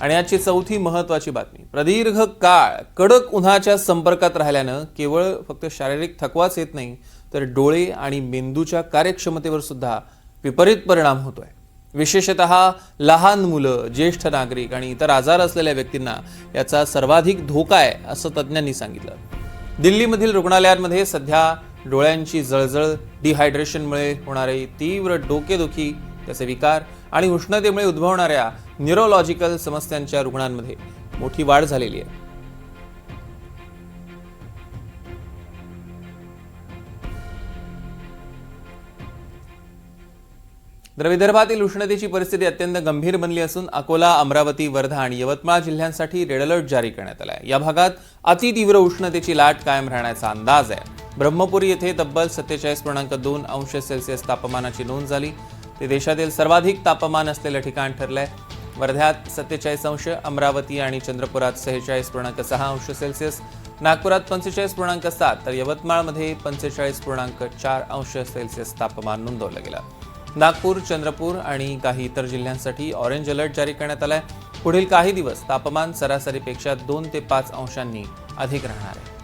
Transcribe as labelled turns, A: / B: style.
A: आणि आजची चौथी महत्त्वाची बातमी। प्रदीर्घ काळ कडक उन्हाच्या संपर्कात राहिल्यानं केवळ फक्त शारीरिक थकवाच येत नाही तर डोळे आणि मेंदूच्या कार्यक्षमतेवर सुद्धा विपरीत परिणाम होतोय। विशेषतः लहान मुलं, ज्येष्ठ नागरिक आणि इतर आजार असलेल्या व्यक्तींना याचा सर्वाधिक धोका आहे असं तज्ञांनी सांगितलं। दिल्लीमधील रुग्णालयांमध्ये सध्या डोळ्यांची जळजळ, डिहायड्रेशनमुळे होणारी तीव्र डोकेदुखी, त्याचे विकार आणि उष्णतेमुळे उद्भवणाऱ्या न्यूरोलॉजिकल समस्यांच्या रुग्णांमध्ये मोठी वाढ झालेली आहे। तर विदर्भातील उष्णतेची परिस्थिती अत्यंत गंभीर बनली असून अकोला, अमरावती, वर्धा आणि यवतमाळ जिल्ह्यांसाठी रेड अलर्ट जारी करण्यात आला आहे। या भागात अतितीव्र उष्णतेची लाट कायम राहण्याचा अंदाज आहे। ब्रह्मपुरी येथे तब्बल 47.2 अंश सेल्सिअस तापमानाची नोंद झाली। ते देशातील सर्वाधिक तापमान असलेले ठिकाण ठरले आहे। वर्ध्यात 47 अंश, अमरावती आणि चंद्रपुरात 46.6 अंश सेल्सिअस, नागपुरात 45.7 तर यवतमाळमध्ये 45.4 अंश सेल्सिअस तापमान नोंदवलं गेलं। नागपूर, चंद्रपूर आणि काही इतर जिल्ह्यांसाठी ऑरेंज अलर्ट जारी करण्यात आलाय। पुढील काही दिवस तापमान सरासरीपेक्षा 2 ते 5 अंशांनी अधिक राहणार आहे।